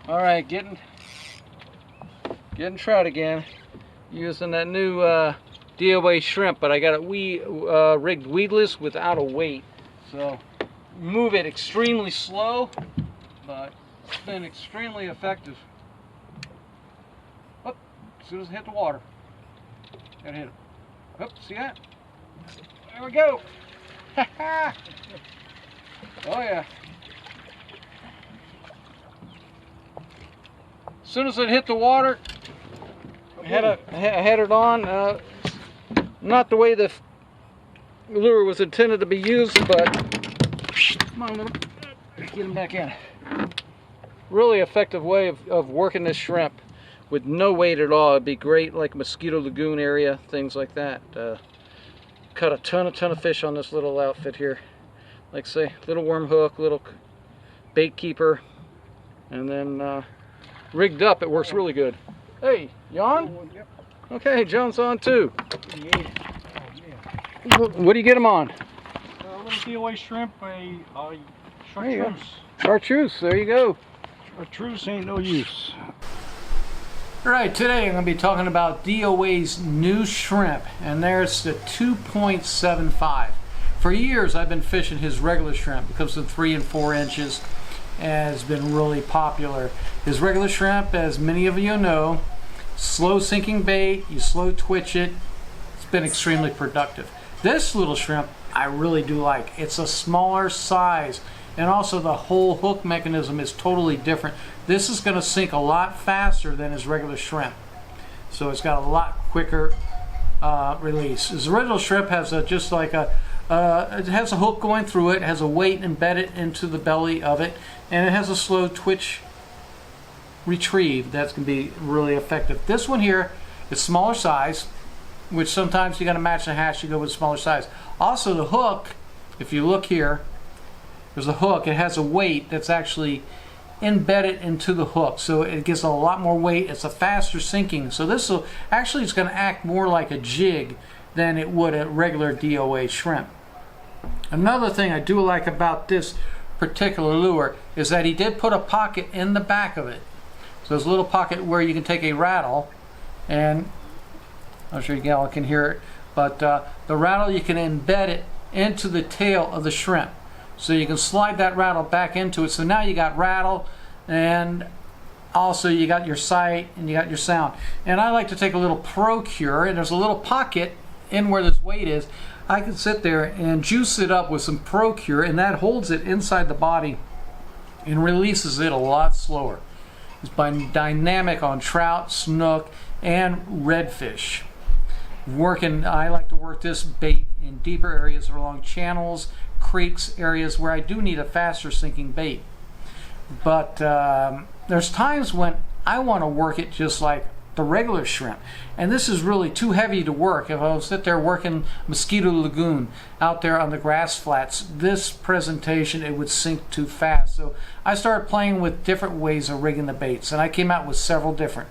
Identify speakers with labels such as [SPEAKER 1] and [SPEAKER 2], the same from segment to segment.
[SPEAKER 1] All right, getting trout again, using that new D.O.A Shrimp, but I got it rigged weedless without a weight. So move it extremely slow, but it's been extremely effective. Up, as soon as it hit the water, gotta hit it. Up, see that? There we go. Oh yeah. As soon as it hit the water, I had it on. Not the way the lure was intended to be used, but come on, little, get him back in. Really effective way of working this shrimp with no weight at all. It'd be great like Mosquito Lagoon area, things like that. Cut a ton of fish on this little outfit here. Like say, little worm hook, little bait keeper, and then rigged up, it works really good. Hey, you on? Okay, John's on too.
[SPEAKER 2] Yeah. Oh, yeah.
[SPEAKER 1] What do you get him on?
[SPEAKER 2] A little D.O.A Shrimp, a chartreuse.
[SPEAKER 1] Chartreuse, there you go.
[SPEAKER 2] Chartreuse ain't no use.
[SPEAKER 1] Alright, today I'm going to be talking about D.O.A's new shrimp, and there's the 2.75. For years I've been fishing his regular shrimp. It comes in 3 and 4 inches and has been really popular. His regular shrimp, as many of you know, slow sinking bait, you slow twitch it. It's been extremely productive. This little shrimp I really do like. It's a smaller size, and also the whole hook mechanism is totally different. This is going to sink a lot faster than his regular shrimp, so it's got a lot quicker release. His original shrimp has it has a hook going through it, has a weight embedded into the belly of it, and it has a slow twitch retrieve that's going to be really effective. This one here is smaller size, which sometimes you got to match the hatch, you go with smaller size. Also the hook, if you look here, there's a hook, it has a weight that's actually embedded into the hook, so it gives a lot more weight. It's a faster sinking, so this will actually, it's going to act more like a jig than it would a regular D.O.A shrimp. Another thing I do like about this particular lure is that he did put a pocket in the back of it. So there's a little pocket where you can take a rattle, and I'm sure you all can hear it, but the rattle, you can embed it into the tail of the shrimp. So you can slide that rattle back into it. So now you got rattle, and also you got your sight, and you got your sound. And I like to take a little Procure, and there's a little pocket in where this weight is. I can sit there and juice it up with some Procure, and that holds it inside the body and releases it a lot slower. It's dynamic on trout, snook, and redfish. I like to work this bait in deeper areas along channels, creeks, areas where I do need a faster sinking bait. But there's times when I want to work it just like the regular shrimp, and this is really too heavy to work. If I was sit there working Mosquito Lagoon out there on the grass flats, this presentation, it would sink too fast. So I started playing with different ways of rigging the baits, and I came out with several different.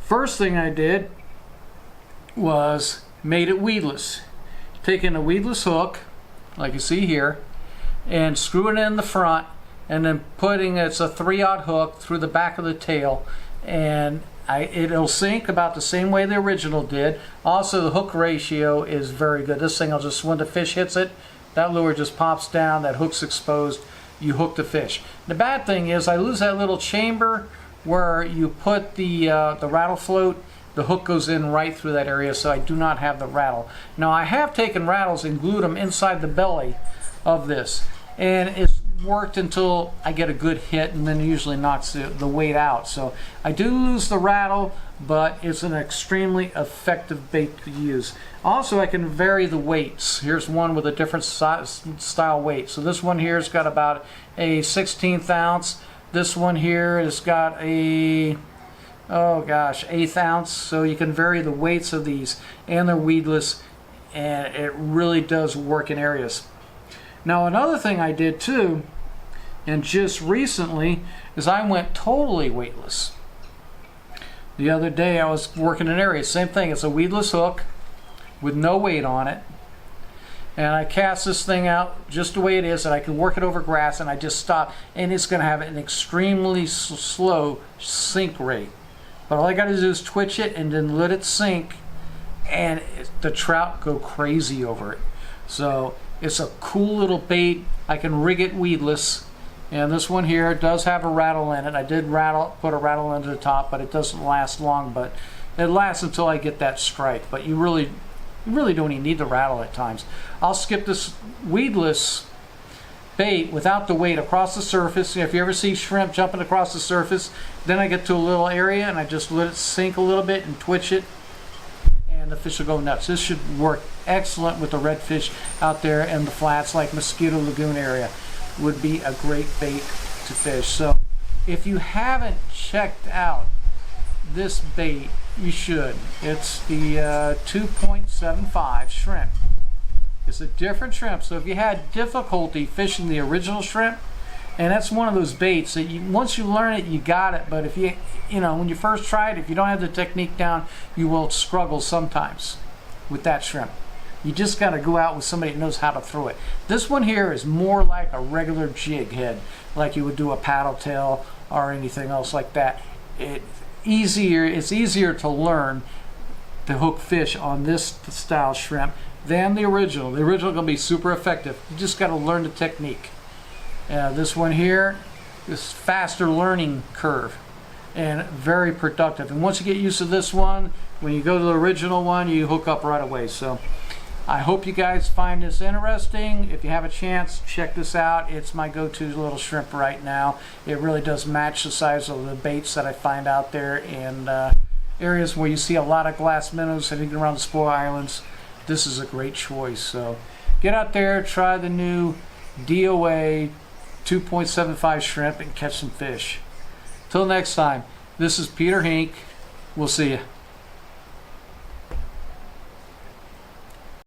[SPEAKER 1] First thing I did was made it weedless. Taking a weedless hook, like you see here, and screwing it in the front, and then it's a 3/0 hook through the back of the tail, and it'll sink about the same way the original did. Also, the hook ratio is very good. This thing will just, when the fish hits it, that lure just pops down, that hook's exposed, you hook the fish. The bad thing is I lose that little chamber where you put the rattle float. The hook goes in right through that area, so I do not have the rattle. Now I have taken rattles and glued them inside the belly of this, and it's worked until I get a good hit, and then it usually knocks the weight out. So I do lose the rattle, but it's an extremely effective bait to use. Also, I can vary the weights. Here's one with a different style weight. So this one here has got about a 1/16 ounce. This one here has got a 1/8 ounce. So you can vary the weights of these, and they're weedless, and it really does work in areas. Now another thing I did too, and just recently, is I went totally weightless. The other day I was working an area, same thing, it's a weedless hook with no weight on it, And I cast this thing out just the way it is, and I can work it over grass, and I just stop, and it's going to have an extremely slow sink rate. But all I got to do is twitch it and then let it sink, and the trout go crazy over it. So it's a cool little bait. I can rig it weedless. And this one here does have a rattle in it. I did put a rattle into the top, but it doesn't last long. But it lasts until I get that strike. But you really don't even need the rattle at times. I'll skip this weedless bait without the weight across the surface. If you ever see shrimp jumping across the surface, then I get to a little area and I just let it sink a little bit and twitch it, and the fish will go nuts. This should work excellent with the redfish out there in the flats, like Mosquito Lagoon area. Would be a great bait to fish. So if you haven't checked out this bait, you should. It's the 2.75 shrimp. It's a different shrimp. So if you had difficulty fishing the original shrimp, and that's one of those baits that once you learn it, you got it. But if you when you first try it, if you don't have the technique down, you will struggle sometimes with that shrimp. You just got to go out with somebody that knows how to throw it. This one here is more like a regular jig head, like you would do a paddle tail or anything else like that. It's easier to learn to hook fish on this style shrimp than the original. The original is going to be super effective. You just got to learn the technique. This one here is faster learning curve and very productive. And once you get used to this one, when you go to the original one, you hook up right away. So I hope you guys find this interesting. If you have a chance, check this out. It's my go-to little shrimp right now. It really does match the size of the baits that I find out there in areas where you see a lot of glass minnows sitting around the spoil islands. This is a great choice. So get out there, try the new D.O.A 2.75 shrimp and catch some fish. Till next time, this is Peter Hink. We'll see you.